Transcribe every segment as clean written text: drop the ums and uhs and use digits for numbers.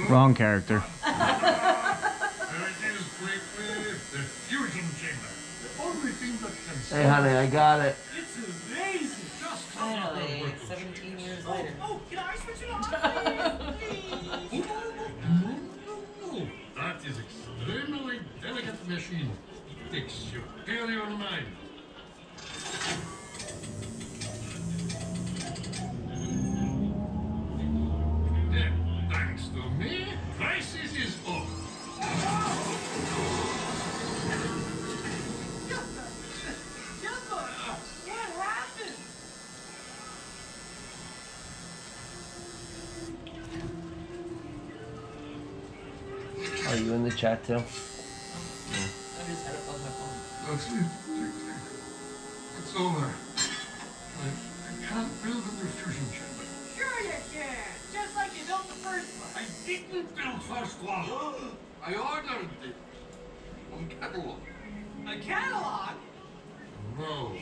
Wrong character. There it is, quickly. The fusion chamber. The only thing that can Hey, honey, I got it. It's amazing. Just Finally, 17 years later. Oh, can I switch it on, please? No. That is extremely delicate machine. It takes your paleo mind. Thanks to me, crisis is over. What happened? Are you in the chat too? I just had it on my phone. That's it. It's over. I can't build a new fusion chamber. Sure you can. Just like you built the first one. I didn't build first one. I ordered it on catalog. A catalog? No,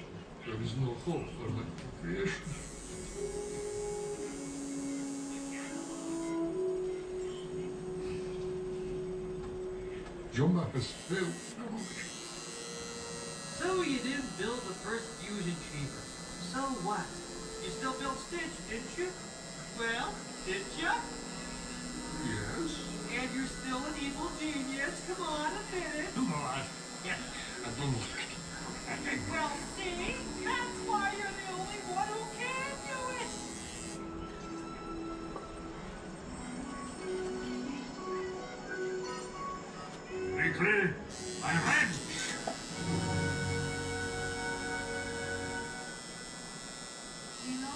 there is no hope for my creation. Jumba has failed. So you didn't build the first fusion chamber. So what? You still built Stitch, didn't you? Well, didn't you? Yes. And you're still an evil genius. Come on, admit it. Come on. Yeah, I don't know. Well, see? That's why you're the only one who can do it. Quickly, my revenge! Lilo?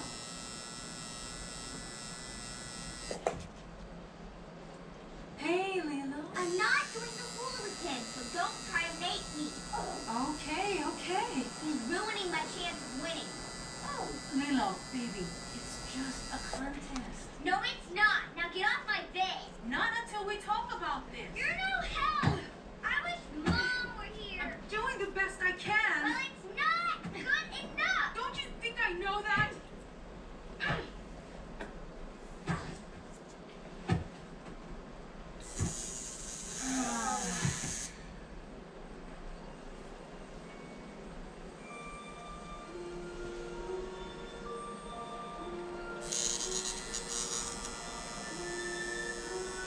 Hey, Lilo. I'm not doing the hula again, so don't try to make me. Okay, okay. He's ruining my chance of winning. Oh. Lilo, baby, it's just a contest. No, it's not. Now get off my bed. Not until we talk about this. You're no help. I wish Mom were here. I'm doing the best I can. Well, it's not good enough. Don't you think I know that?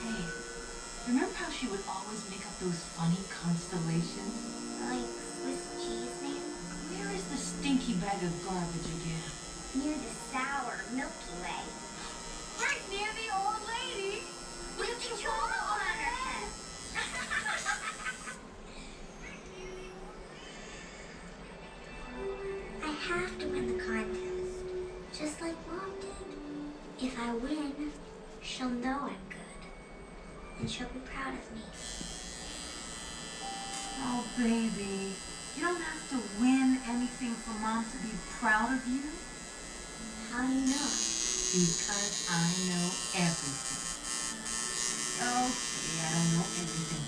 Hey, remember how she would always make up those funny constellations? Like Swiss cheese man? Where is the stinky bag of garbage again? Near the sour Milky Way. Right near the old lady. With the controller on her head. I have to win the contest, just like Mom did. If I win, she'll know I'm good, and she'll be proud of me. Oh, baby. You don't have to win anything for Mom to be proud of you. How do you know? Because I know everything. Okay, I don't know everything.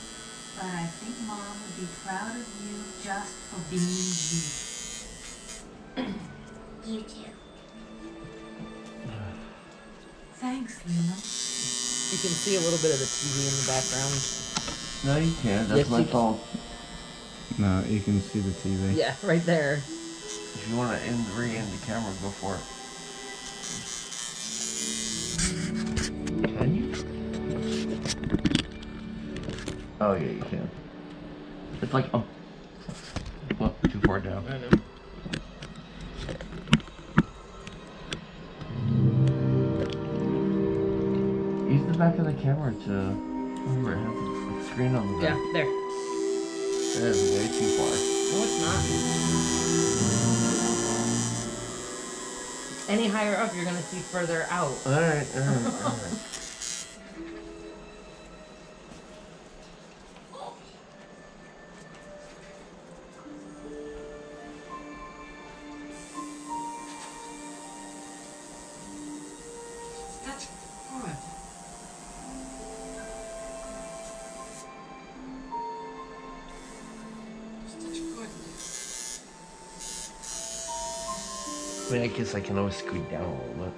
But I think Mom would be proud of you just for being you. You too. Thanks, Lilo. You can see a little bit of the TV in the background. No, you can't. That's Yes, my you phone. No, you can see the TV. Yeah, right there. If you want to re-end the camera, go for it. Can you? Oh yeah, you can. It's like look too far down. I know. Use the back of the camera to remember it has the screen on the back. Yeah, there. That is way too far. No, it's not. Any higher up, you're gonna see further out. Alright. That's good. Such goodness. I mean, I guess I can always squeak down a little bit.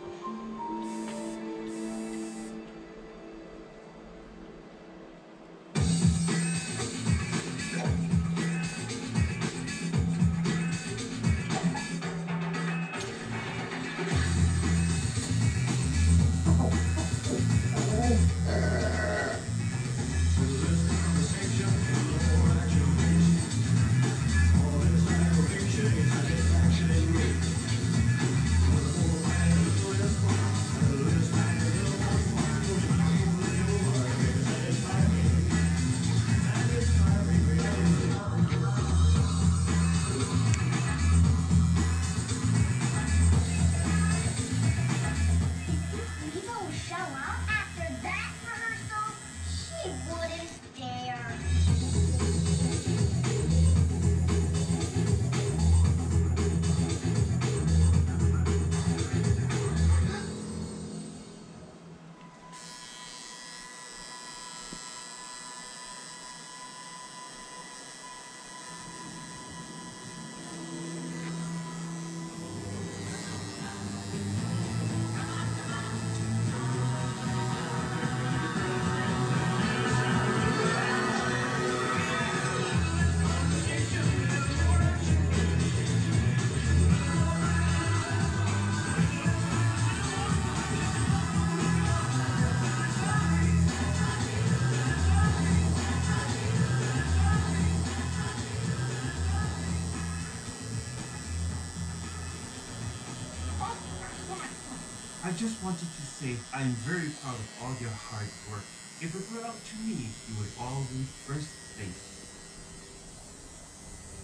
I just wanted to say I'm very proud of all your hard work. If it were up to me, you would all win first place.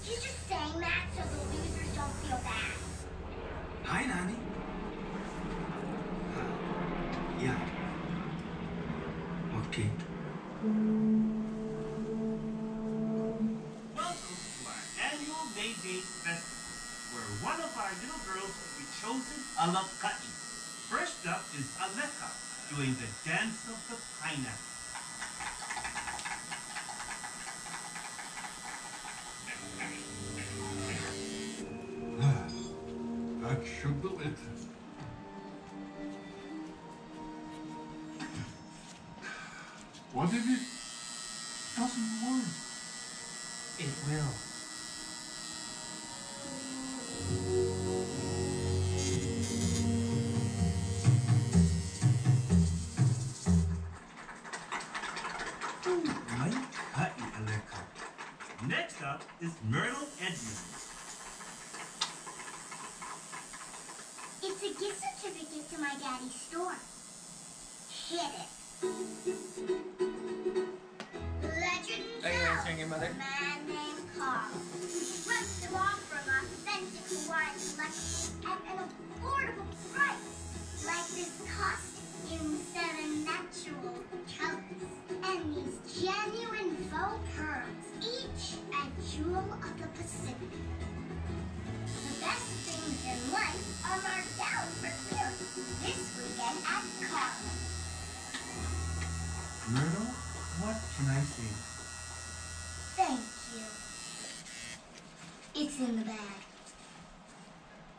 He's just saying that so the losers don't feel bad. Hi, Nani. Yeah. Okay. Welcome to our annual May Day Festival, where one of our little girls will be chosen a Lakai. First up is Aleka, doing the dance of the pineapple. That should do it. What if it doesn't work? It will. Next up is Myrtle Edmonds. It's a gift certificate to my daddy's store. Hit it. Legend Are you answering your mother? A man named Carl. Runs them off for an authentic Hawaiian collection at an affordable price. Like this costume set in natural colors. And these genuine faux pearls, each a jewel of the Pacific. The best things in life are marked down for clearance this weekend at Carl. Myrtle, what can I say? Thank you. It's in the bag.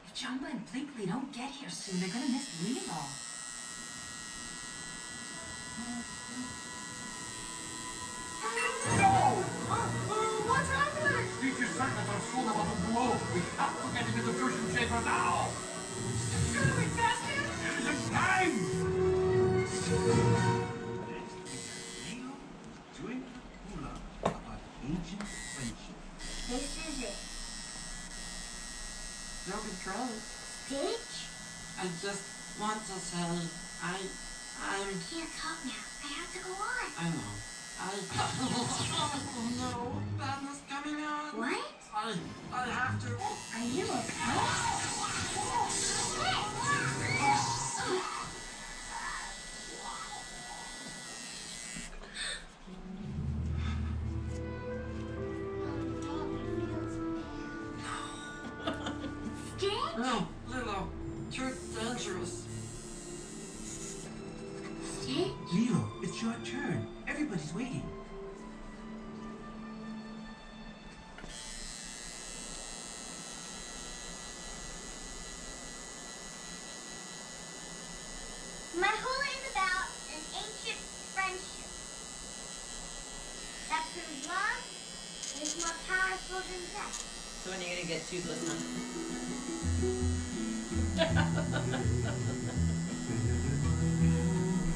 If Jumba and Blinkley don't get here soon, they're gonna miss Lilo. What's happening? Steve is certain that our soul about to blow. We have to get into the fusion chamber now. Shouldn't we fast him? There isn't time. Lilo doing the hula about ancient friendship. This is it. No control. Stitch? I just want to say, I'm... Can't talk now. I have to go on. I know. Oh no, madness coming on. What? I have to. Are you okay? Stitch? No, Lilo, you're dangerous. Stitch? Lilo, it's your turn. Everybody's waiting. My hula is about an ancient friendship that proves love is more powerful than death. So when are you gonna get toothless, huh?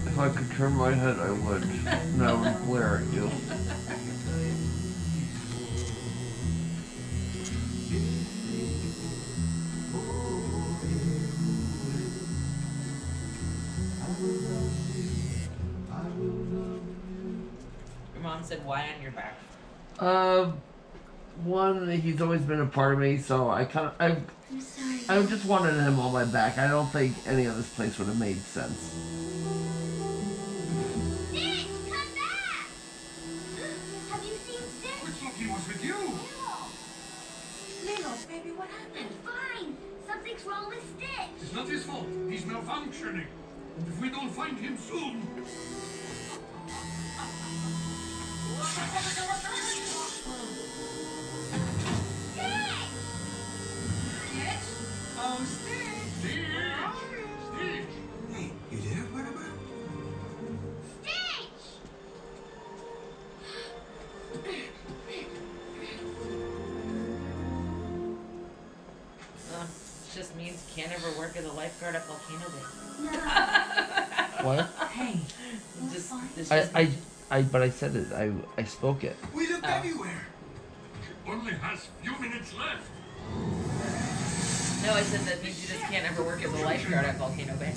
If I could turn my head, I would. And I would glare at you. Your mom said, why on your back? One, he's always been a part of me, so I I'm sorry. I just wanted him on my back. I don't think any of this place would have made sense. Stitch, come back! Have you seen Stitch? We thought he was with you. Lilo, baby, what happened? Fine. Something's wrong with Stitch. It's not his fault. He's malfunctioning. And if we don't find him soon... Oh, Stitch! Stitch! Stitch! Hey, you there, whatever? Stitch! Just means can't ever work as a lifeguard at Volcano Bay. No. What? Hey, Just, it's just But I said it. I spoke it. We look everywhere. She only has few minutes left. No, I said that means you just can't ever work as a lifeguard at Volcano Bay.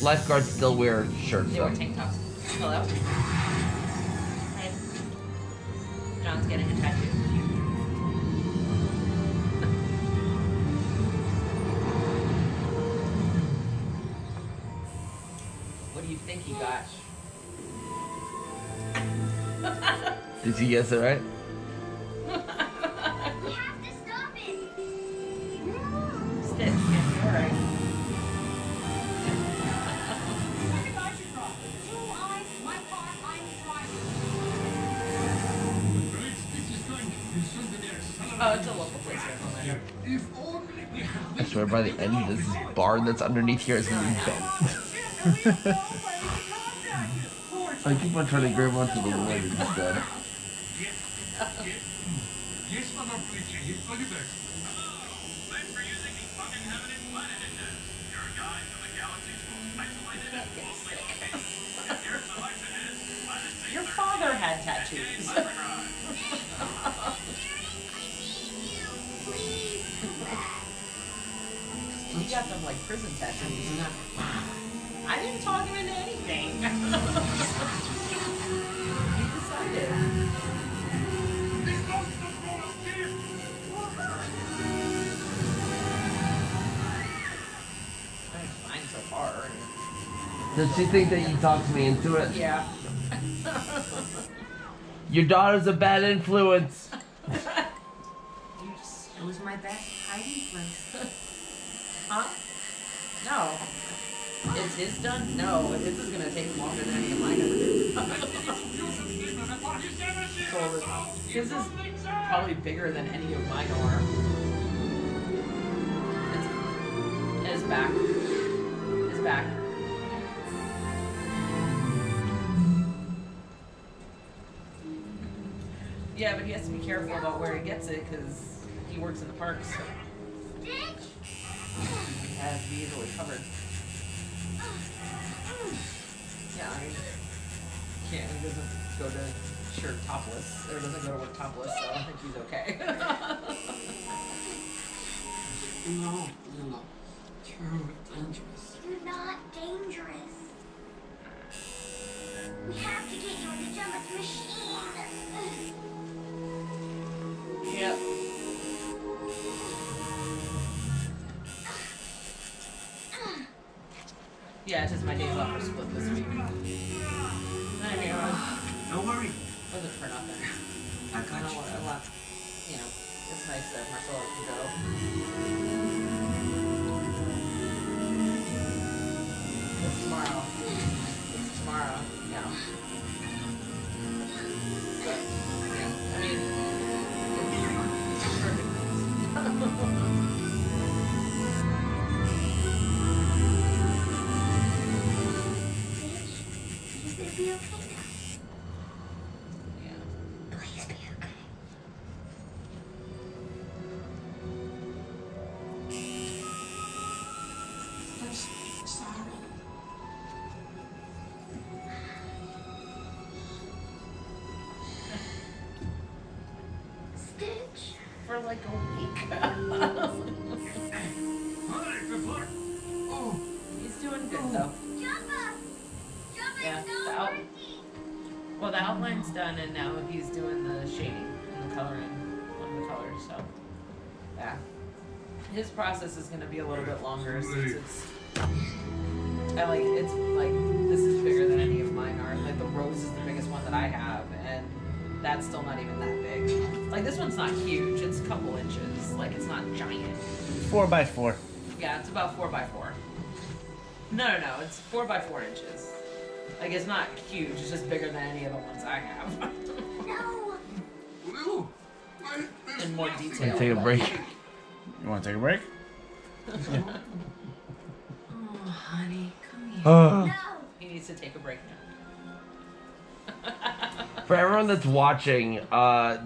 Lifeguards still wear shirts. They wear tank tops. Hello? Hi. John's getting a tattoo. What do you think he got? Did you guess it right? We have to stop it. Stitch, yeah, you're right. Oh, it's a local place here. If only we had I swear by the end, this barn that's underneath here is gonna be bent. I keep on trying to grab onto the wood instead. Yes, Madam Fletcher, you plug it back. Thanks for using the uninhabited planet index. Your guide to the galaxy's most isolated and lonely location. Your selection is Planet Your father had tattoos. You got them like prison tattoos. I didn't talk him into anything. He decided. That's fine so far. Does she think that you talked me into it? Yeah. Your daughter's a bad influence. You just chose my best hiding place. Huh? No. Is his done? No, his is gonna take longer than any of mine ever did. So his is probably bigger than any of mine are. His back. His back. Yeah, but he has to be careful about where he gets it because he works in the parks. So. Has to be easily covered. Yeah, I mean, he doesn't go to shirt topless, or doesn't go to work topless, so I think he's okay. No. You're dangerous. You're not dangerous. We have to get you in the Jumbo's machine. Yep. Yeah, it's just my days off are split this week. Anyway, Don't worry. wasn't for nothing. I got you. A lot, you know, it's nice that Marcella can go. It's tomorrow. It's tomorrow, yeah. Yeah, I mean, it's perfect. Please be okay now. Yeah. Please be okay. Sorry. Stitch. For like a week. Hi, good luck. Oh, He's doing good though. Jumbo! Jumbo's Yeah, not the out- working. Well, the outline's done, and now he's doing the shading and the coloring of the colors. So, yeah, his process is going to be a little bit longer since it's like this is bigger than any of mine are. Like the rose is the biggest one that I have, and that's still not even that big. Like this one's not huge; it's a couple inches. Like it's not giant. 4x4. Yeah, it's about 4x4. No, it's 4x4 inches. Like it's not huge; it's just bigger than any of the ones I have. No. Lou, In more detail. Take a break. You want to take a break? Oh, honey, come here. No. He needs to take a break now. For everyone that's watching,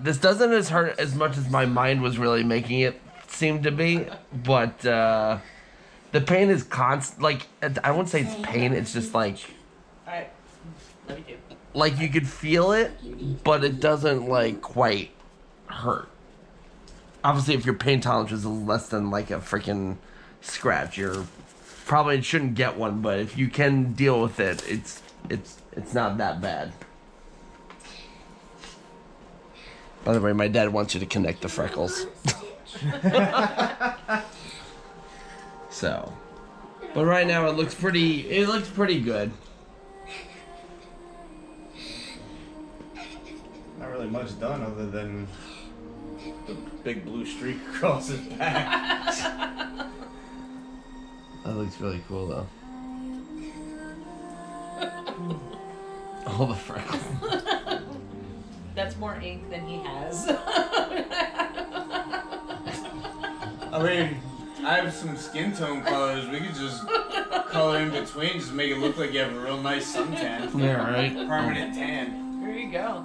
this doesn't as hurt as much as my mind was really making it seem to be, but the pain is constant. Like I won't say it's pain; it's just like Alright. Love you too. like you could feel it, but it doesn't like quite hurt. Obviously, if your pain tolerance is less than like a freaking scratch, you're probably shouldn't get one. But if you can deal with it, it's not that bad. By the way, my dad wants you to connect the freckles. So, but right now it looks pretty good. Not really much done other than the big blue streak across his back. That looks really cool though. All the freckles. That's more ink than he has. I mean, I have some skin tone colors. We could just color in between, just make it look like you have a real nice suntan. Yeah, right. Permanent tan. There you go.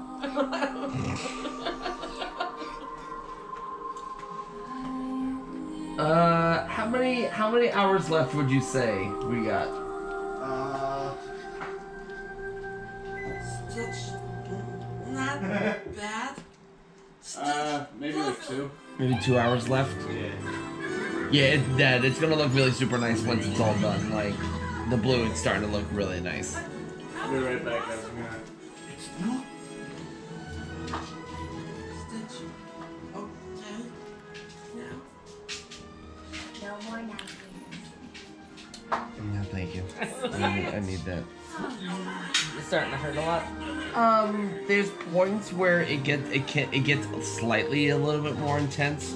How many hours left would you say we got? Stitch, not bad. Maybe like 2. Maybe 2 hours left. Yeah, it's gonna look really super nice once it's all done. Like the blue, it's starting to look really nice. I'll be right back, guys. It's not. Stitch, okay. No more napkins. Yeah, thank you. I need that. It's starting to hurt a lot. There's points where it gets slightly a little bit more intense,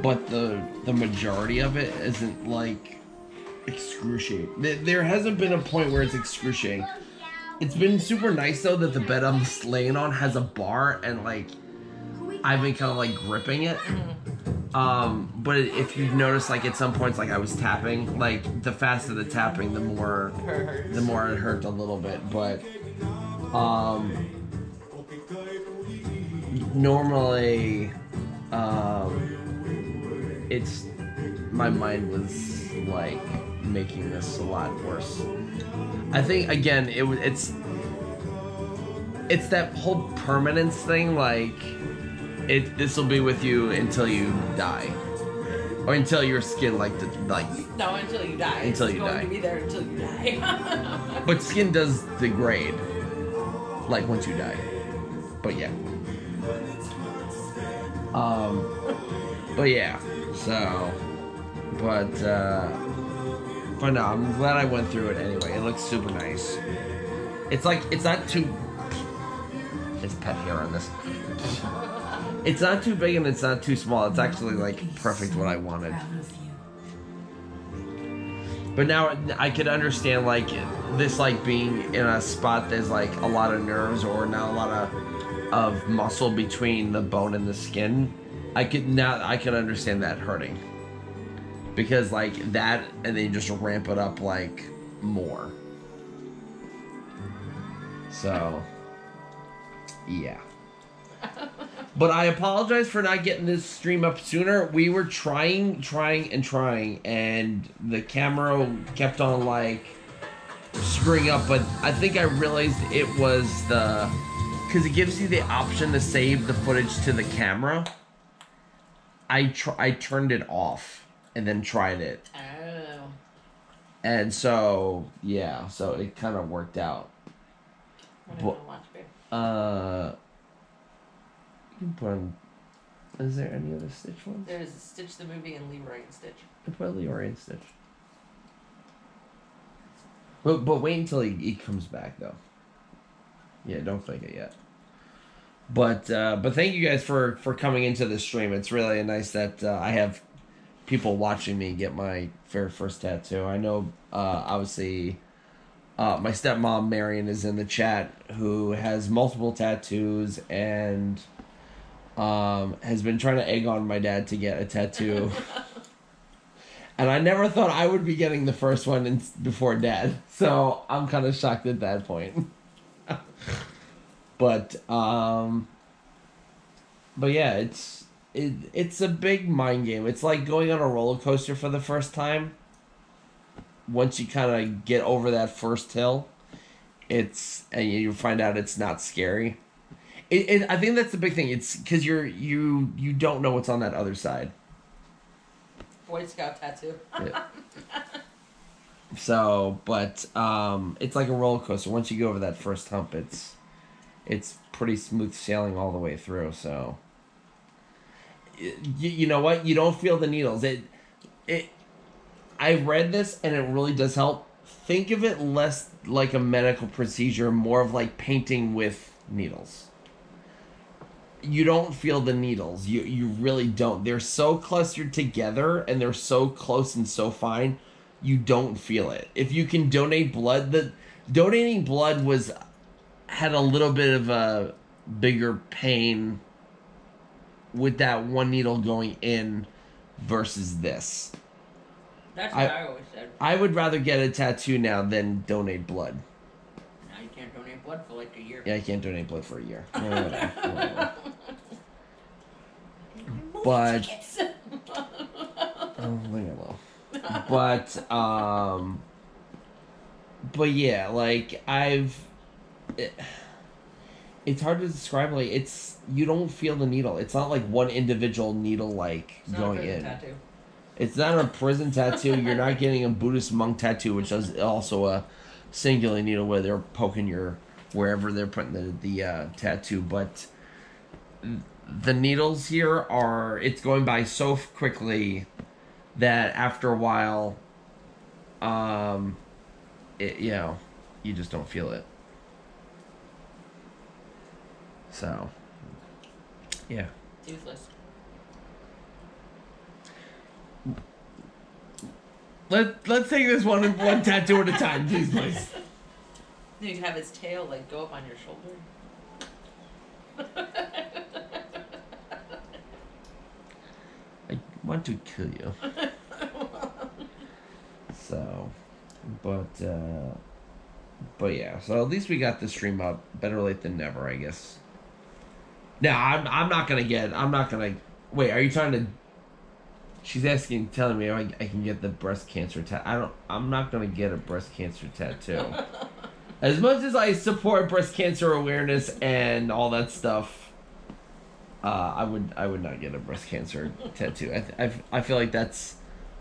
but the majority of it isn't like excruciating. There hasn't been a point where it's excruciating. It's been super nice though that the bed I'm laying on has a bar and like I've been kind of like gripping it. But if you've noticed, like at some points, like I was tapping, like the faster the tapping, the more it hurt a little bit. But normally, it's my mind was like making this a lot worse. I think again, it's that whole permanence thing, like. This will be with you until you die, or until your skin no, until you die. Until it's you going die. to be there until you die. But skin does degrade, like once you die. But yeah. But yeah. So, but no, I'm glad I went through it anyway. It looks super nice. It's like it's not too. There's pet hair on this. It's not too big and it's not too small. It's actually like perfect what I wanted. But now I could understand like this like being in a spot there's like a lot of nerves or not a lot of muscle between the bone and the skin. I can understand that hurting. Because like that and then you just ramp it up like more. So yeah. But I apologize for not getting this stream up sooner. We were trying, and the camera kept on, like, screwing up. But I think I realized it was because it gives you the option to save the footage to the camera. I turned it off and then tried it. Oh. And so, yeah, so it kind of worked out. What do you want to watch, babe? Put on, is there any other Stitch ones? There's Stitch the movie and Leroy and Stitch. I put Leroy and Stitch. But wait until he comes back though. Yeah, don't click it yet. But thank you guys for coming into the stream. It's really nice that I have people watching me get my very first tattoo. I know obviously my stepmom Marion is in the chat who has multiple tattoos and has been trying to egg on my dad to get a tattoo. And I never thought I would be getting the first one before Dad. So I'm kind of shocked at that point. But yeah, it's a big mind game. It's like going on a roller coaster for the first time. Once you kind of get over that first hill, and you find out it's not scary. I think that's the big thing. It's because you don't know what's on that other side. Boy Scout tattoo. Yeah. So, but it's like a roller coaster. Once you go over that first hump, it's pretty smooth sailing all the way through. So, you know what? You don't feel the needles. I read this and it really does help. Think of it less like a medical procedure, more of like painting with needles. You don't feel the needles. You really don't. They're so clustered together and they're so close and so fine. You don't feel it. If you can donate blood, donating blood had a little bit of a bigger pain with that one needle going in versus this. That's what I always said. I would rather get a tattoo now than donate blood. Now you can't donate blood for like a year. Yeah, I can't donate blood for a year. Whatever. But leave me alone. But yeah, like it's hard to describe. Like you don't feel the needle. It's not like one individual needle like going in. Tattoo. It's not a prison tattoo. You're not getting a Buddhist monk tattoo, which is also a singular needle where they're poking wherever they're putting the tattoo. But the needles here it's going by so quickly that after a while, you just don't feel it. So, yeah. Toothless. Let's take this one tattoo at a time, please. You can have his tail like go up on your shoulder. I want to kill you. So, but yeah. So at least we got the stream up. Better late than never, I guess. Now I'm not gonna. Wait, are you trying to? She's telling me I can get the breast cancer tattoo. I'm not gonna get a breast cancer tattoo. As much as I support breast cancer awareness and all that stuff, I would not get a breast cancer tattoo. I feel like that's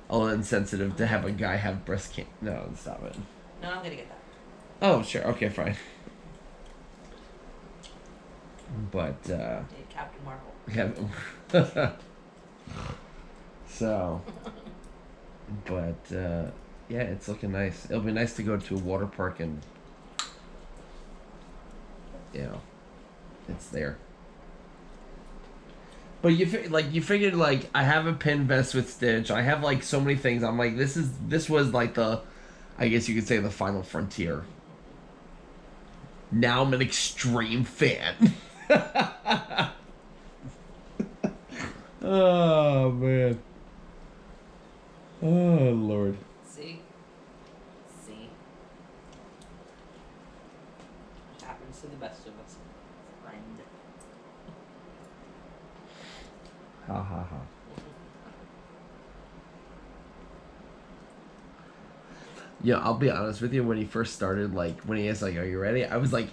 a little insensitive to have a guy have breast cancer. No, stop it. No, I'm gonna get that. Oh, sure. Okay, fine. But Captain Marvel. Yeah. So, but yeah, it's looking nice. It'll be nice to go to a water park and, it's there. But you figured like I have a pin vest with Stitch. I have like so many things. I'm like this was like I guess you could say the final frontier. Now I'm an extreme fan. Oh man. Oh Lord. See. What happens to the best of us, friend? Ha ha ha. Yeah, I'll be honest with you. When he first started, like when he asked, like, "Are you ready?" I was like,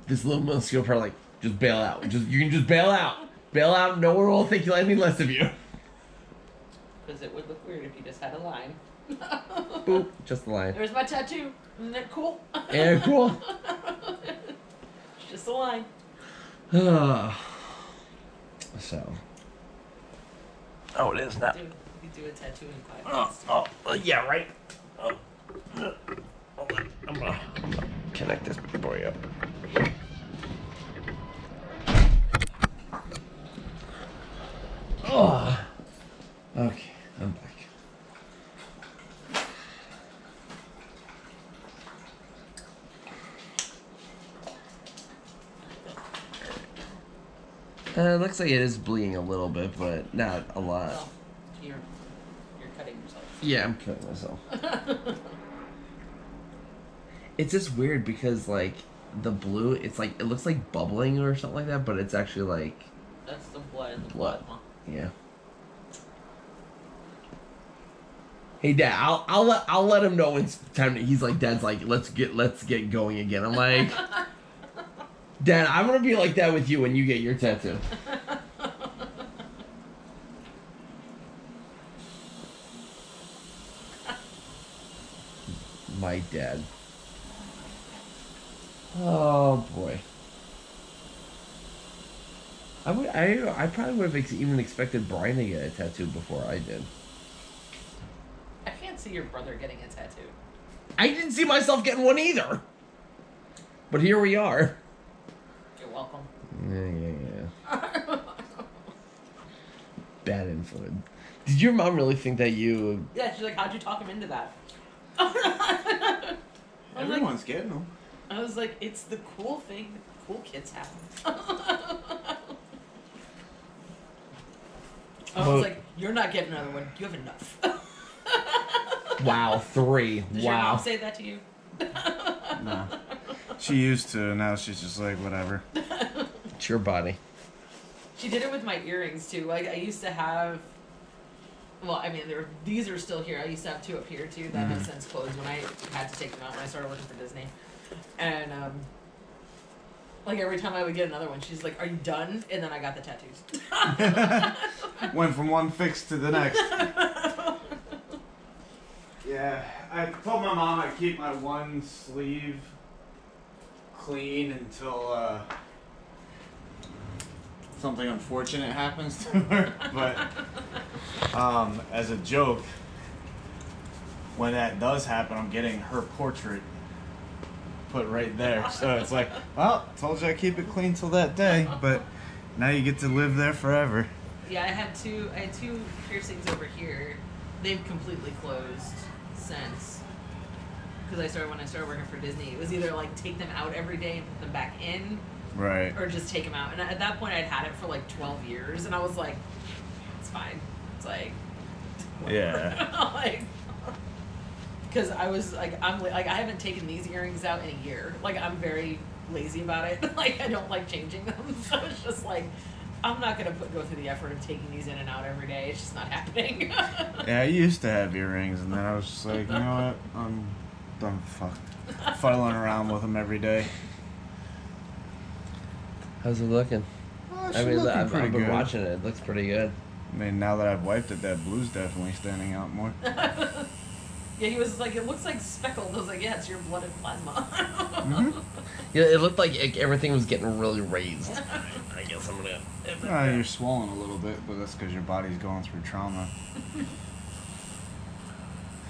this little muscular part, like, just bail out. You can just bail out. Bail out. No one will think any less of you. Because it would look weird if you just had a line. Boop, just a line. There's my tattoo. Isn't that cool? Yeah, cool. It's just a line. So. Oh, it is now. You do a tattoo in 5 minutes. Yeah, right. I'm gonna connect this boy up. Oh. Okay, I'm back. It looks like it is bleeding a little bit, but not a lot. Well, you're cutting yourself. Yeah, I'm cutting myself. It's just weird because, like, the blue, it's like, it looks like bubbling or something like that, but it's actually like... That's the blood in the plasma. Yeah. Hey, Dad, I'll let him know when it's time to, he's like, Dad's like, let's get going again. I'm like... Dad, I'm gonna be like that with you when you get your tattoo. My dad. Oh boy. I probably would have even expected Brian to get a tattoo before I did. I can't see your brother getting a tattoo. I didn't see myself getting one either. But here we are. You're welcome. Yeah. Bad influence. Did your mom really think that you... Yeah, she's like, how'd you talk him into that? Everyone's getting them. I was like, it's the cool thing that cool kids have. I was like, you're not getting another one. You have enough. Wow, 3. Did Wow. your mom say that to you? No. She used to, now she's just like, whatever. It's your body. She did it with my earrings too. Like I used to have, well, I mean, these are still here. I used to have 2 up here too that have since closed when I had to take them out when I started working for Disney. And like every time I would get another one, she's like, "Are you done?" And then I got the tattoos. Went from one fix to the next. Yeah, I told my mom I'd keep my one sleeve clean until something unfortunate happens to her. But as a joke, when that does happen, I'm getting her portrait put right there. So it's like, well, told you I keep it clean till that day, but now you get to live there forever. Yeah, I had two piercings over here. They've completely closed since. Because when I started working for Disney, it was either like take them out every day and put them back in, right, or just take them out. And at that point, I'd had it for like 12 years, and I was like, it's fine. It's like, yeah. like, because I was like, I haven't taken these earrings out in a year. Like, I'm very lazy about it. Like, I don't like changing them. So it's just like, I'm not gonna go through the effort of taking these in and out every day. It's just not happening. Yeah, I used to have earrings, and then I was just like, you know what? I'm done fuddling around with them every day. How's it looking? Oh, I mean, I've been good. watching it. It looks pretty good. I mean, now that I've wiped it, that blue's definitely standing out more. Yeah, he was like, it looks like speckled. I was like, yeah, it's your blood and plasma. Yeah, it looked like everything was getting really raised. I guess I'm gonna... You're swollen a little bit, but that's because your body's going through trauma.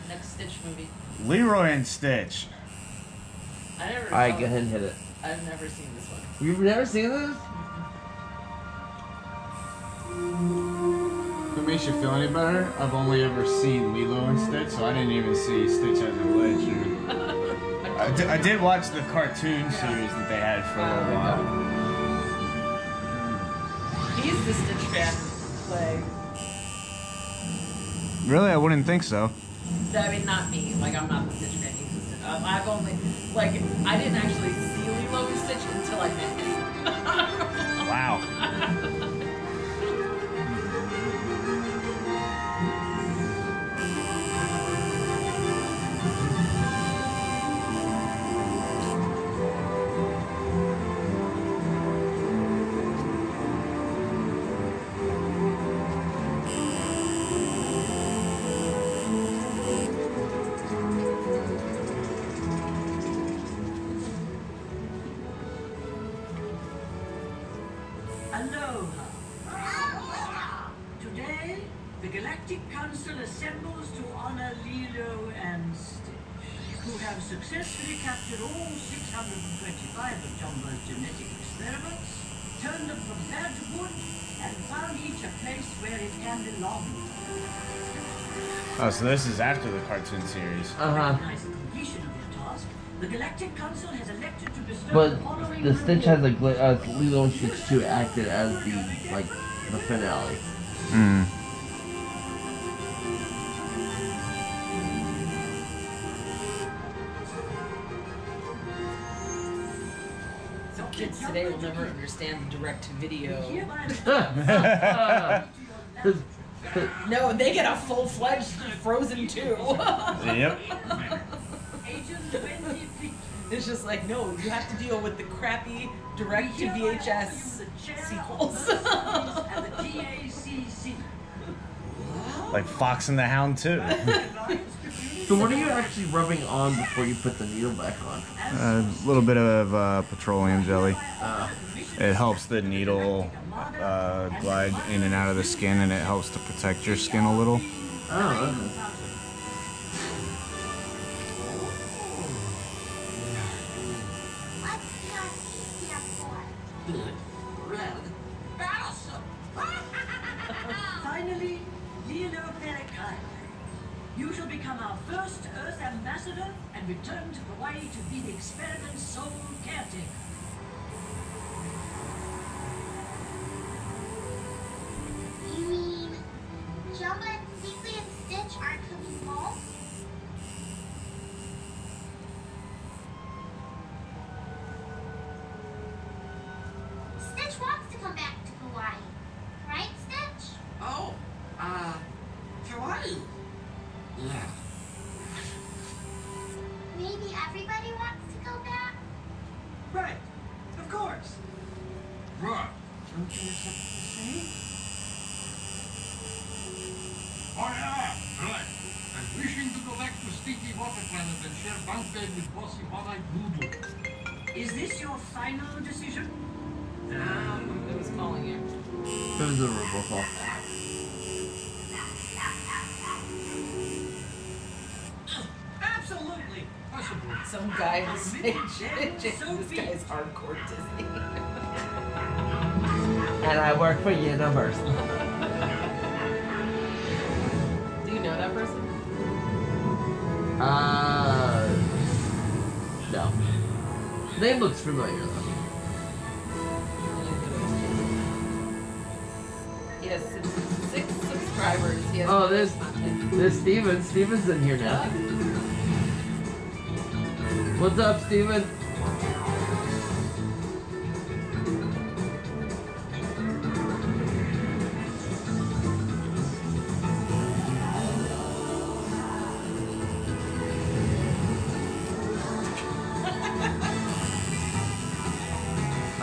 Next Stitch movie. Leroy and Stitch. Alright, go ahead and hit it. I've never seen this one. You've never seen this? If it makes you feel any better, I've only ever seen Lilo and Stitch, so I didn't even see Stitch as a Glitch. I did watch the cartoon series that they had for a little while. He's the Stitch fan. Like, Really? I wouldn't think so. I mean, not me. Like, I'm not the Stitch fan. He's the Stitch. I've only, like, I didn't actually see Lilo and Stitch until I met him. Wow. Aloha. Today, the Galactic Council assembles to honor Lilo and Stitch, who have successfully captured all 625 of Jumbo's genetic experiments, turned them from bad to good, and found each a place where it can belong. Oh, so this is after the cartoon series. Recognize the completion of their task. The Galactic Council has elected to bestow But the following the Stitch has a Lilo and Stitch 2 acted as the finale. Hmm. So kids today will never understand direct-to-video. No, they get a full-fledged Frozen 2. Yep. Agent Wendy Pickton It's just like, no, you have to deal with the crappy direct to VHS sequels. And the DACC. Like Fox and the Hound too. So what are you actually rubbing on before you put the needle back on? A little bit of petroleum jelly. It helps the needle glide in and out of the skin, and it helps to protect your skin a little. Oh, okay. What's your here for? Red. Awesome. Finally, Lilo Perikai. You shall become our first Earth ambassador and return to Hawaii to be the experiment's sole caretaker. You mean Jumba and Weekly and Stitch aren't coming home? Stitch wants to come back to Hawaii, right, Stitch? Oh, Hawaii. Yeah. Maybe everybody wants to go back? Right. Of course. Right. Don't you have something to say? Oh yeah, right. I'm wishing to go back to Stinky Water Planet and share bunk bed with Bossy One-Eyed Noodle. Is this your final decision? It was calling you. It was a robocall. Absolutely. Possibly. Some guy who's saying this guy's hardcore Disney. And I work for Universal. Do you know that person? No. Name looks familiar though. He has 6 subscribers. He has Oh, there's Steven. Steven's in here now. What's up, Steven?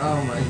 Oh my.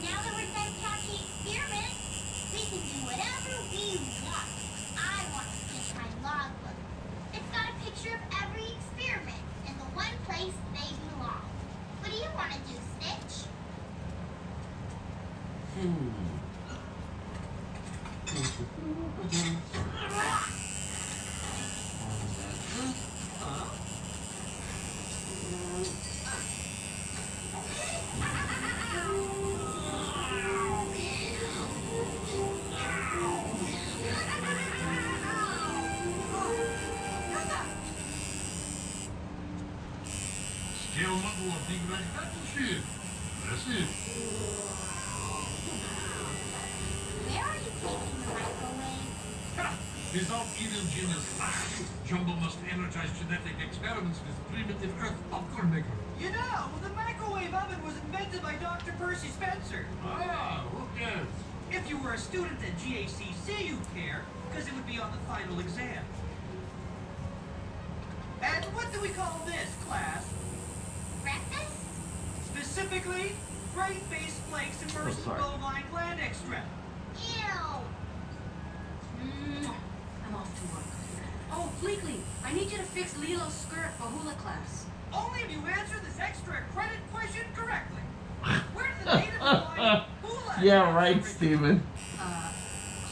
Now that we're done catching experiments, we can do whatever we want. I want to pick my logbook. It's got a picture of every experiment and the one place they belong. What do you want to do, Stitch? Scale model of big red battleship. That's it. Where are you taking the microwave? Ha! Without evil genius flash, Jumbo must energize genetic experiments with primitive Earth popcorn maker. You know, the microwave oven was invented by Dr. Percy Spencer. Ah, who cares? If you were a student at GACC, you'd care, because it would be on the final exam. And what do we call this, class? Breakfast? Specifically, brain-based flakes immersed in sorry. bovine gland extract. Ew. I'm off to work. Oh, Bleakley, I need you to fix Lilo's skirt for hula class. Only if you answer this extra credit question correctly. Where did the native Hawaiian hula Yeah, right, Steven.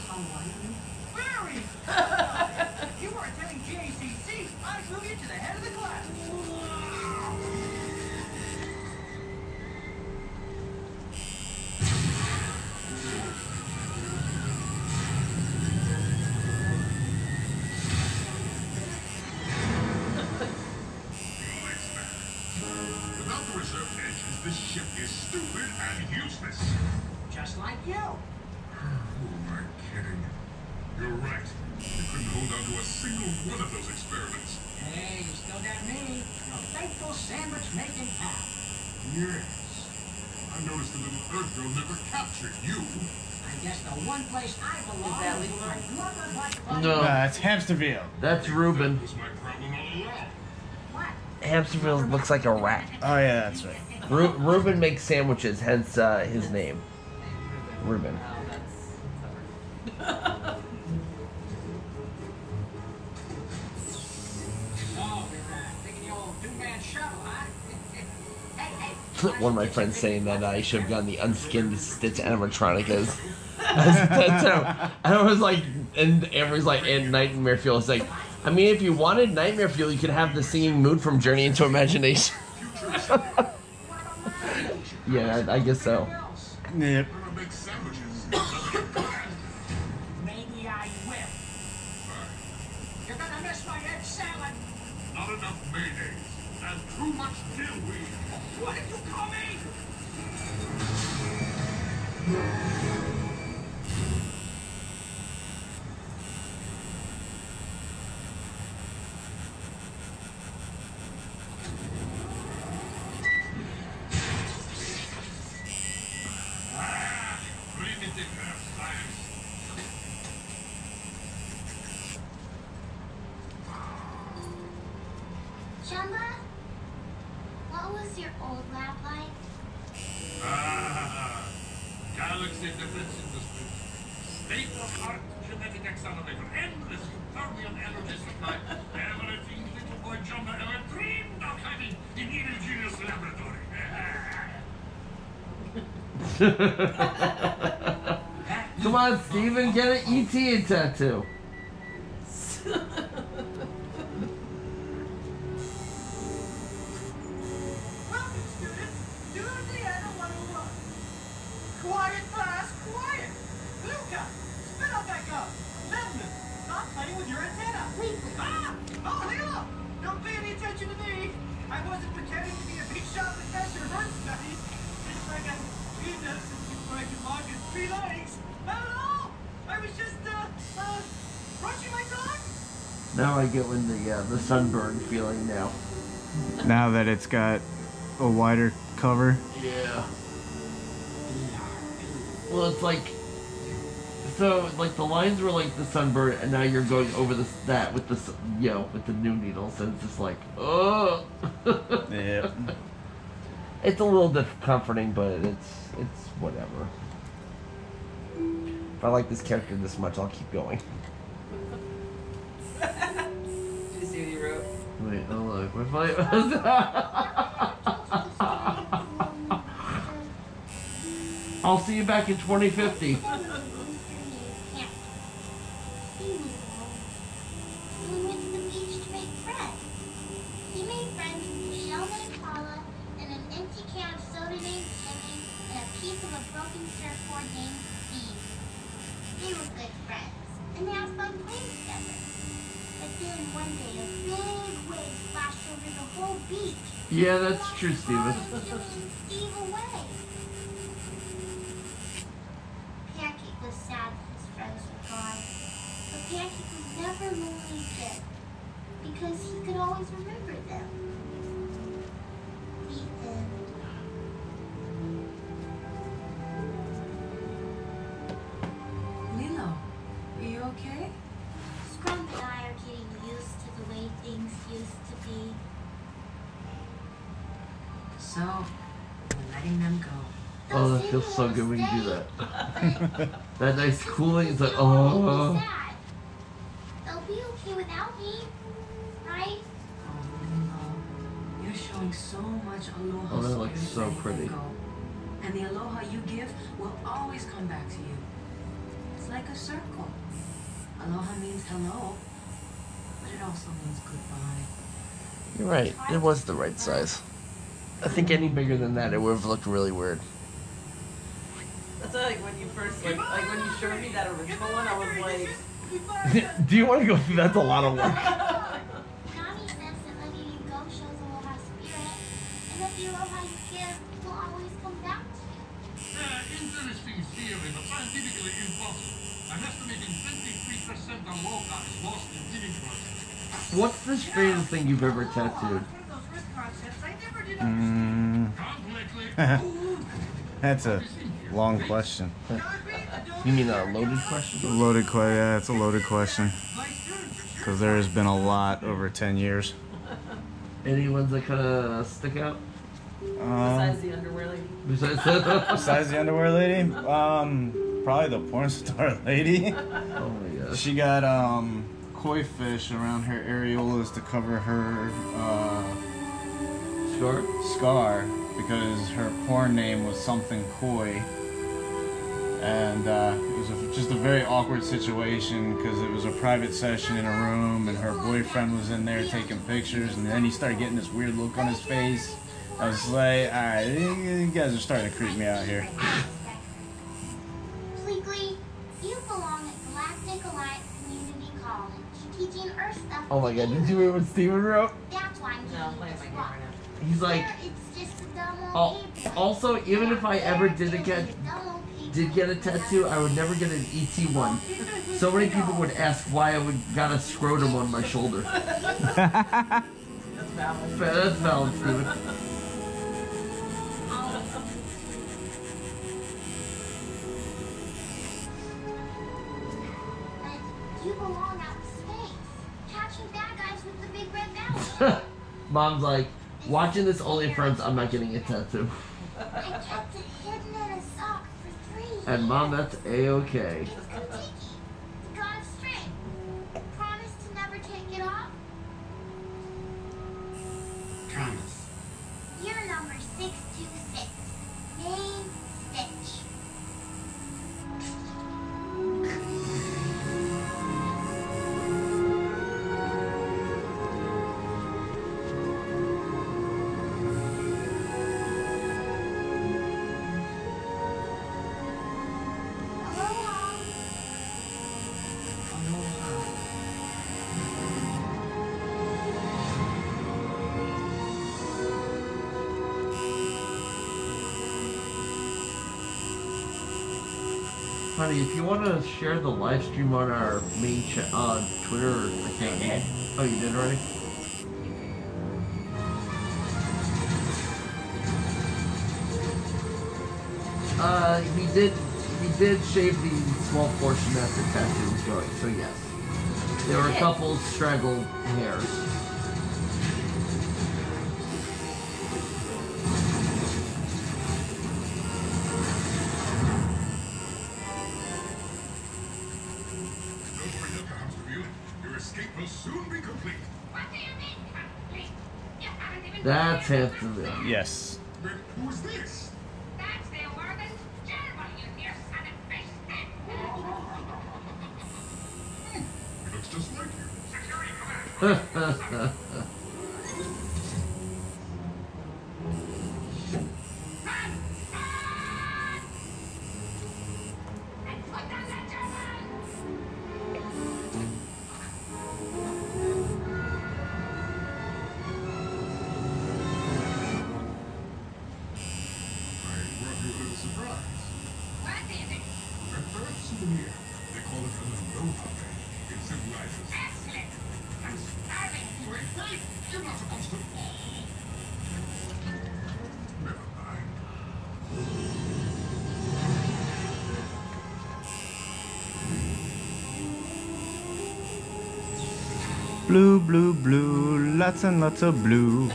Hawaiian? Very If you were attending GACC, I'd move you to the head of the class. to reserve engines, this ship is stupid and useless. Just like you. Who am I kidding? You're right. You couldn't hold on to a single one of those experiments. Hey, you still got me. A faithful sandwich-making pal. Yes. I noticed the little Earth girl never captured you. I guess the one place I belong Is that is Lilo? my mother's like No. It's Hamsterville. That's Ruben. That was my problem all along. What? Hamsterville looks like a rat. Oh yeah, that's right. Ruben makes sandwiches, hence his name. Ruben. Oh, that's clever. Oh, we're taking the old two-man shovel, huh? Hey, One of my friends saying that I should have gotten the unskinned Stitch animatronicas. And I was like, and Amber's like, and Nightmare Fuel is like, I mean, if you wanted Nightmare Fuel, you could have the singing mood from Journey into Imagination. Yeah, I guess so. Yep. We're gonna make sandwiches. maybe I will. You're gonna miss my egg salad. Not enough mayonnaise and too much dillweed. What did you call me? Primitive earth science. Jumba, what was your old lab like? Galaxy Defense Industries. State-of-art genetic accelerator. Endless Euthermium energy supply. Everything little boy Jumba ever dreamed of having in Evil Genius Laboratory. Come on, Steven, get an ET tattoo. Welcome, students. Do the Anna 101. Quiet class, quiet. Luca, spit out that gum. Desmond, stop playing with your antenna. Ah! Oh, Lilo! Don't pay any attention to me. I wasn't pretending to be a big shot professor of Earth studies. It's like I did this before I could walk in 3 legs. Not at all. I was just, brushing my tongue. Now I get when the sunburn feeling now. Now that it's got a wider cover. Yeah. Well, it's like, so like the lines were like the sunburn, and now you're going over that with the with the new needles, and it's just like, oh. Yep. It's a little comforting, but it's whatever. If I like this character this much, I'll keep going. Did you see what you wrote? Wait, oh look, if I'll see you back in 2050. He went to the beach to make friends. He made friends with a shell named Paula and an empty can of soda named Jimmy and a piece of a broken surfboard named Steve. They were good friends, and they had fun playing together. But then one day a big wave splashed over the whole beach. Yeah, that's true, Steven. Jimmy and Steve away. Pancake was sad that his friends were gone, but Pancake was never lonely again because he could always remember them. The end. Lilo, are you okay? Scrump and I are getting used to the way things used to be. So, we're letting them go. Oh, that feels so good when you do that. That nice cooling, it's like, oh. They'll be okay without me, right? Oh, Lilo, you're showing so much aloha Oh, that looks spirit so letting them pretty. go. And the aloha you give will always come back to you. It's like a circle. Aloha means hello, but it also means goodbye. You're right, it was the right size. I think any bigger than that, it would have looked really weird. That's why, like, when you first, like when you showed me that original one, I was like, Do you want to go through? That's a lot of work. Nami says that letting you go shows Aloha spirit, and that the Aloha will always come back to you. Interesting theory, but scientifically impossible. I'm estimating 23% of Loka is lost in healing process. What's the strangest thing you've ever tattooed? That's a long question. You mean a loaded question? Loaded question. Yeah, it's a loaded question. Because there has been a lot over 10 years. Any ones that kind of stick out? Besides the underwear lady. Besides that? Besides the underwear lady, probably the porn star lady. Oh my gosh. She got koi fish around her areolas to cover her scar because her porn name was something koi. And it was just a very awkward situation because it was a private session in a room and her boyfriend was in there taking pictures, and then he started getting this weird look on his face. I was like, alright, you guys are starting to creep me out here. Pleakley, you belong at Galactic Alliance Community College, teaching Earth stuff. Oh my god, did you read what Steven wrote? That's why I'm No, I'm playing my game right now. He's like, it's just a dumb old also, even if I ever did get a tattoo, I would never get an ET one. So many people would ask why I got a scrotum on my shoulder. That's valid. That's valid, Steven. You belong out in space, catching bad guys with the big red bounty. Mom's like, watching this OnlyFriends, I'm not getting a tattoo. I kept it hidden in a sock for 3 years. And Mom, that's A-okay. It's Kotiki, the god of strength. Promise to never take it off? Promise. You're number 626. Main Stitch. Honey, if you want to share the live stream on our main Twitter account. Oh, you did already? We did shave the small portion that the tattoo was going, so yes. There were a couple straggled hairs. That's handsome. Yes. But who's this? That's the Morgan German, you dear son of a bitch. He looks just like you. Security command. Blue, blue, blue, lots and lots of blue.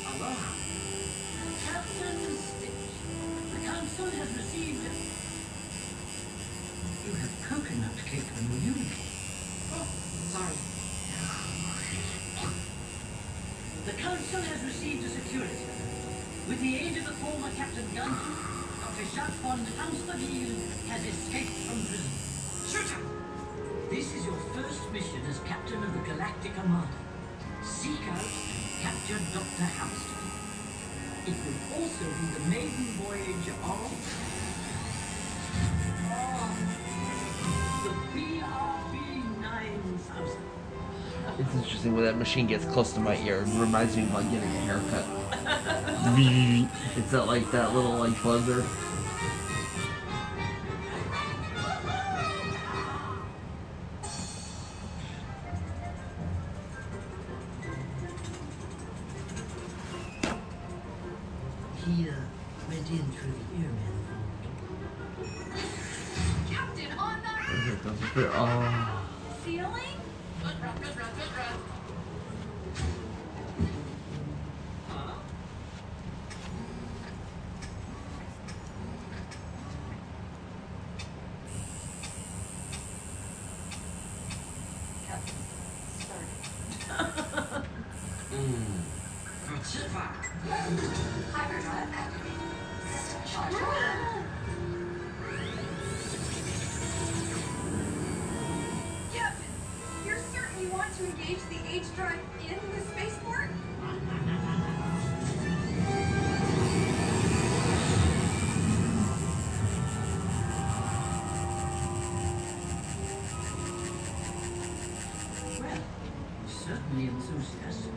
Aloha. Captain Stitch, the council has received it. You have coconut cake on your uniform. Oh, sorry. The council has received a security letter. With the aid of the former Captain Gunton, Dr. Jacques von Hamsterville has escaped from prison. Shooter! This is your first mission as captain of the Galactic Armada. Seek out and capture Dr. Hamsterville. It will also be the maiden voyage of It's interesting when that machine gets close to my ear. It reminds me of like getting a haircut. It's that like that little like buzzer. He went in through the ear manifold. Captain, on the Here it goes. Oh. ceiling? Good run, good run, good run. Huh? For 吃法。 Hyperdrive activated. System charge. Captain, you're certain you want to engage the H-drive in the spaceport? Well, certainly enthusiastic.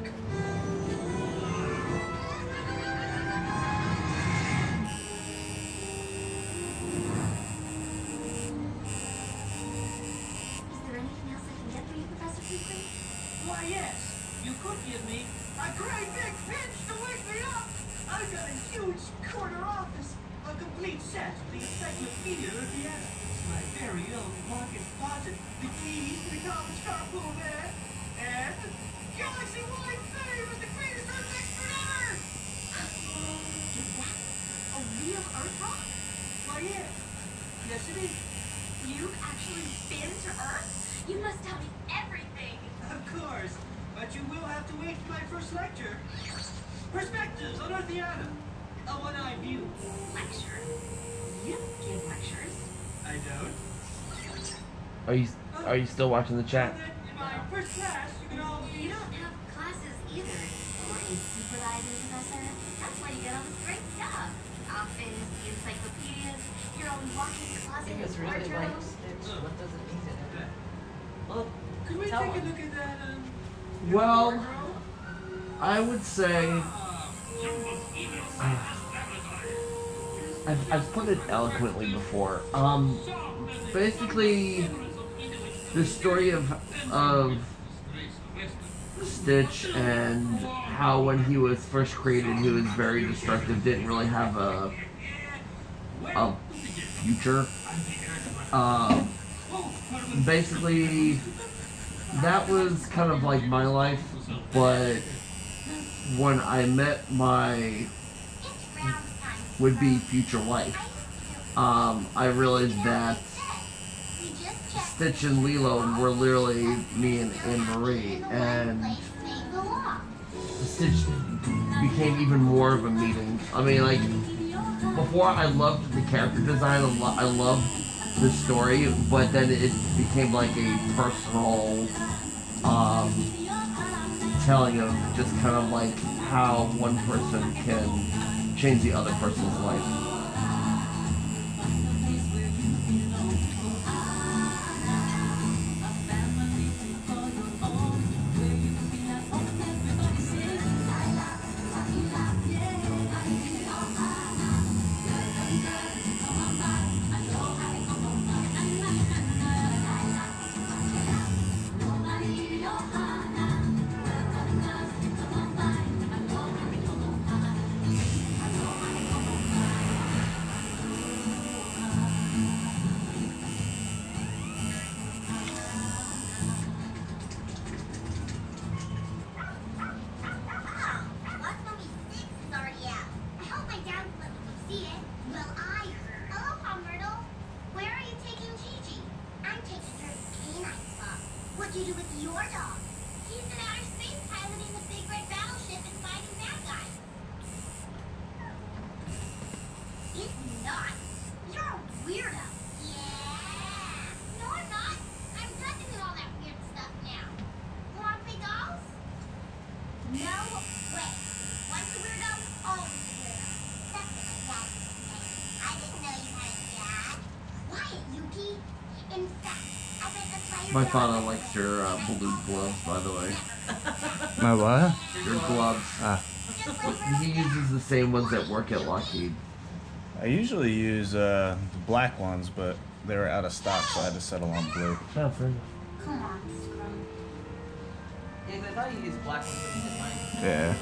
Is there anything else I can get for you, Professor Fleetwood? Why, yes. You could give me a great big pinch to wake me up. I've got a huge corner office, a complete set of the Encyclopedia of Vienna, my very own pocket closet, the keys to the college carpool there, and galaxy-wide fame as the greatest Earth expert ever! Is that a real Earth rock? Why, yes. Yes, it is. You've actually been to Earth? You must tell me everything. Of course, but you will have to wait for my first lecture. Perspectives on Earthiana. A one-eye view. Lecture? You give lectures. I don't. Are you still watching the chat? And then in my first class, you can all You don't have classes either. Or a supervising professor. That's why you get all this great stuff. Office, the encyclopedias, your own walk-in I closet think it's and really like wardrobe. Stitch. What does it need to do? Well, could we Tell take a him. look at that, Well, wardrobe? I would say I've put it eloquently before. Basically, the story of Stitch and how when he was first created, he was very destructive. Didn't really have a future. Basically, that was kind of like my life, but when I met my would-be future wife, I realized that Stitch and Lilo were literally me and Anne-Marie, and Stitch became even more of a meeting. I mean, like, before I loved the character design, I loved the story, but then it became like a personal telling of just kind of like how one person can change the other person's life. What'd you do with your dog? He's in outer space piloting the big red battleship and fighting bad guys. It's not. You're a weirdo. Yeah. No, I'm not. I'm done doing all that weird stuff now. You want to play dolls? No way. Once a weirdo, always a weirdo. That's what my dad used to say. I didn't know you had a dad. Quiet, Yuki. In fact, I bet the play My father likes your blue gloves, by the way. My what? Your gloves. Ah. He uses the same ones that work at Lockheed. I usually use the black ones, but they were out of stock, so I had to settle on blue. Oh, fair enough. Come on, Scrum. Yeah, 'cause I thought you used black ones, but you didn't mind. Yeah.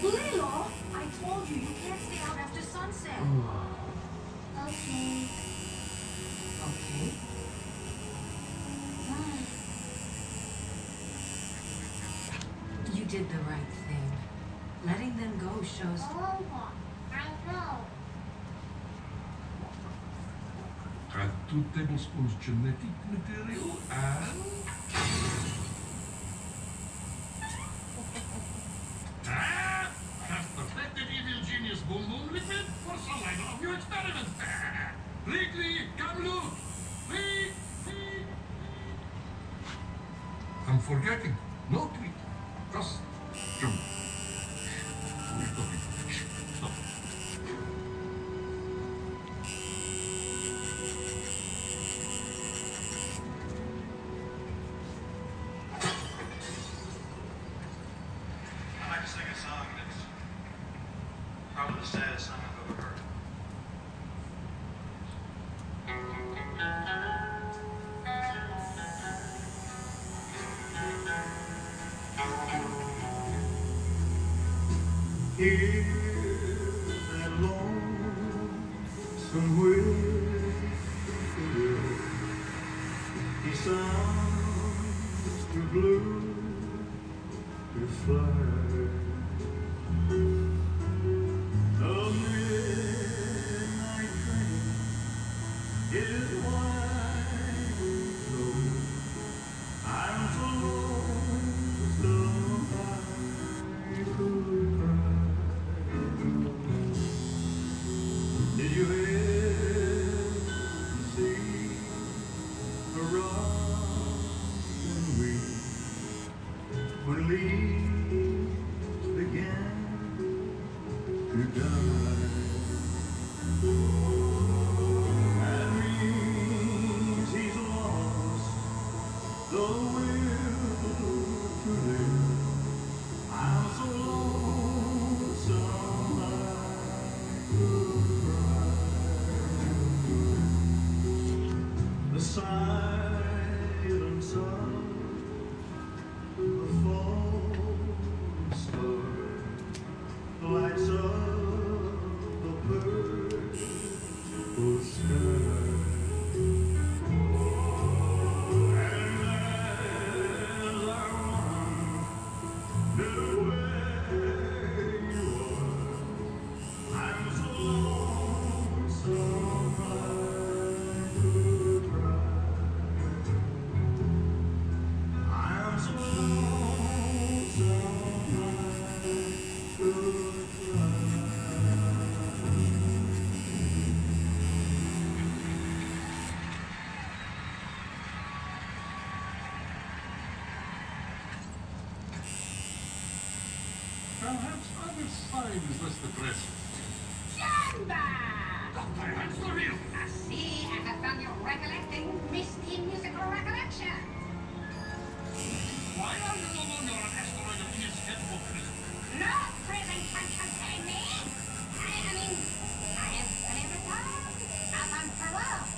Lilo, I told you can't stay out after sunset. Okay. Okay. You did the right thing. Letting them go shows. Oh, I know. Had 2 tablespoons genetic material and... Has perfected evil genius Boom Boom liquid for survival of your experiment. Wrigley, come look. Wait. I'm forgetting. No tweet. Just jump. We're talking. Stop. I'd like to sing a song that's probably the saddest song I've ever heard. Here that lonesome way, he sounds too blue to fly. A midnight train is wide open. I'm so lonesome I could cry. Did you ever see a robin weep when leaves began to die? That means he's lost the will to live. I'm so lonesome I could cry. The silence of the falling star lights up the purple sky. And as I wonder where you are, I'm so lonesome I could cry. I'm so lonesome I could cry. Perhaps other signs less depressing. Jamba! Dr. Hans the Real. I see I have found you recollecting misty musical recollections. Why are you no longer an asteroid of his head for prison? No prison can contain me! I mean, I am fully returned. I'm on parole.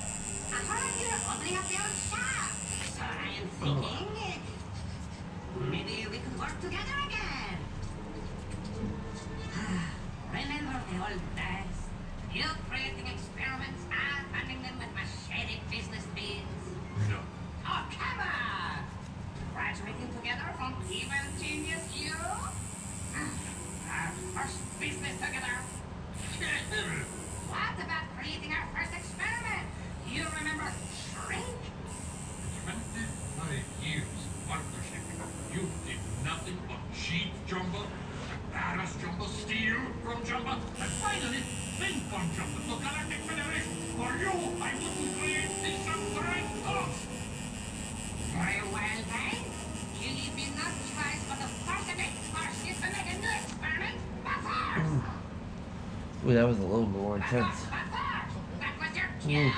I heard you're opening up your own shop. So I am thinking, maybe we could work together again. Remember the old days? You creating experiments, I funding them with my shady business deals. No. Oh, come on! Graduating together from evil genius you? Our first business together. What about creating our first experiment? You remember Shrink? 25 years partnership. You did nothing but cheat Jumbo, embarrass Jumbo, steal from Jumbo, and finally think from Jumbo to Galactic Federation. For you, I wouldn't create these subterranean thoughts. Very well then. You leave me no choice but to force a bit or she's to make a new experiment. That's ours. Ooh, that was a little bit more intense. Ooh.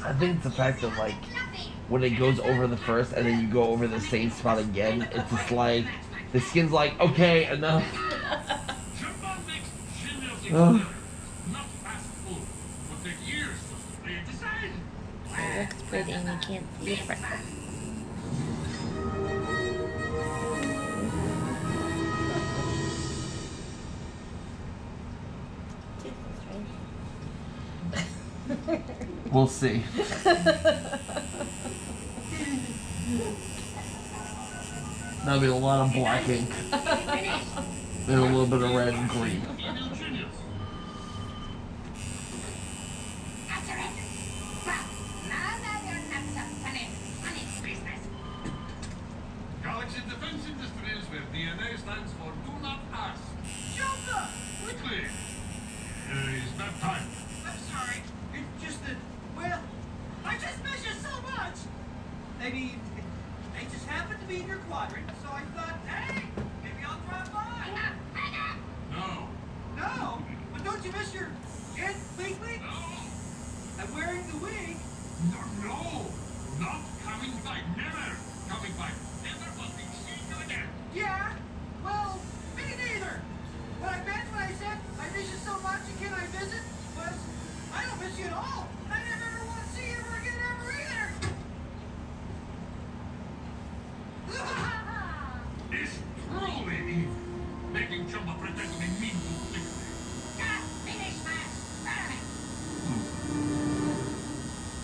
I think it's the fact that, like, when it goes over the first and then you go over the same spot again, it's just like, the skin's like, okay, enough. Ugh. It looks pretty and you can't see it right now. We'll see. That'll be a lot of black ink. And a little bit of red and green. Galaxy Defense Industries, where DNA stands for Do Not Ask. Jumper! Quickly! It's that time. I'm sorry. It's just that, well, I just miss you so much. Maybe they just happened to be in your quadrant, so I thought, hey, maybe I'll drop by. No. No? But don't you miss your Aunt Weekly? No. I'm wearing the wig. No. Not coming back. Never coming back. Never will be seen you again. Yeah? Well, me neither. What I meant when I said I miss you so much and can I visit was I don't miss you at all. I never ever want to see you ever again ever either. It's truly evil. Making Jumbo pretend to be mean to Weekly. Finish my experiment.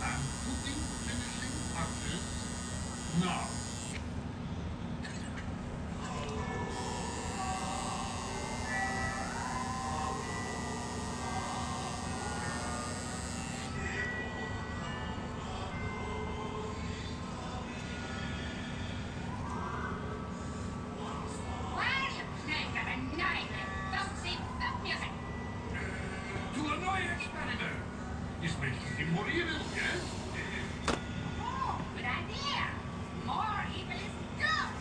I'm putting finishing touches now. Why are you playing that annoying bouncy folk music? To annoy Excalibur. This makes him more evil, yes? Oh, good idea. More evil is good.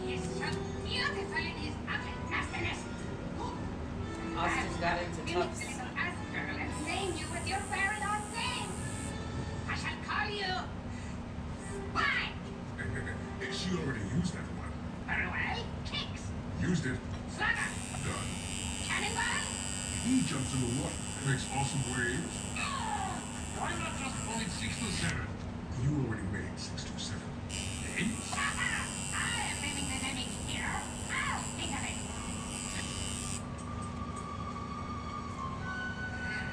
He's so beautiful in his ugly nastiness. Austin's got into I'll Tufts. the little ass girl and name you with your very own name. I shall call you. Why? She already used that one. Very well. Kicks. Used it. Slugger. Done. Cannonball. He jumps in the water. Makes awesome waves. Why not just call it 6 to 7? You already made 6 to 7. Eh? Shut up. I am naming the naming here. I'll think of it.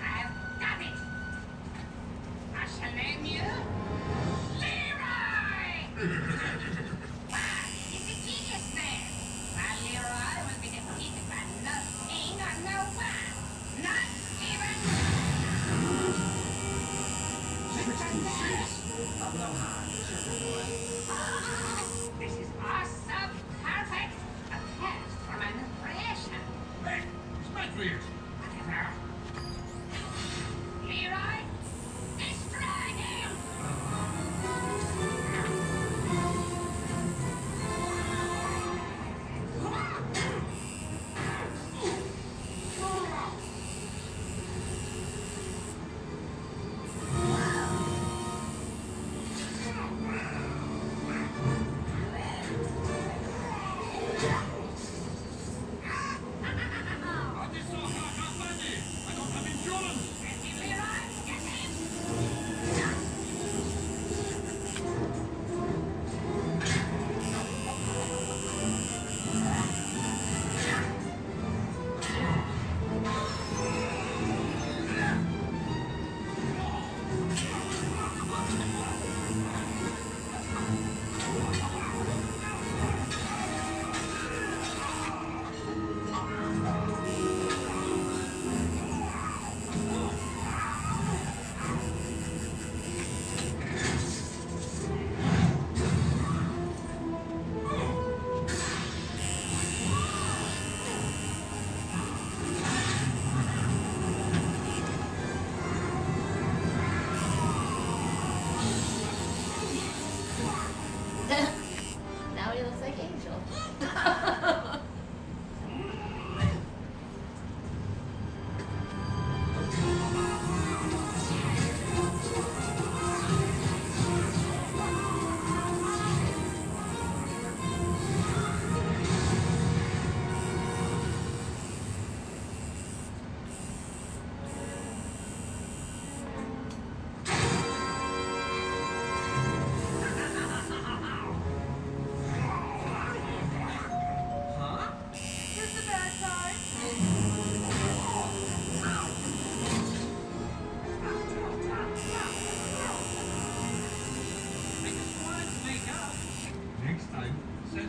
I've got it. I shall name you Leroy. Why? It's a genius name. While Leroy will be defeated by nothing or no one. Not even. This is awesome. Perfect. A test for my new creation. Hey, it's my creation. Whatever. Leroy, destroy him. What is so hard, buddy? I don't have endurance. Get him, Leroy. Get him.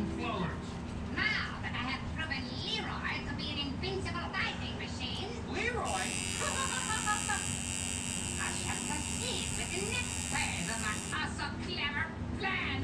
and flowers. Now that I have proven Leroy to be an invincible fighting machine, Leroy? I shall proceed with the next phase of my also clever plan.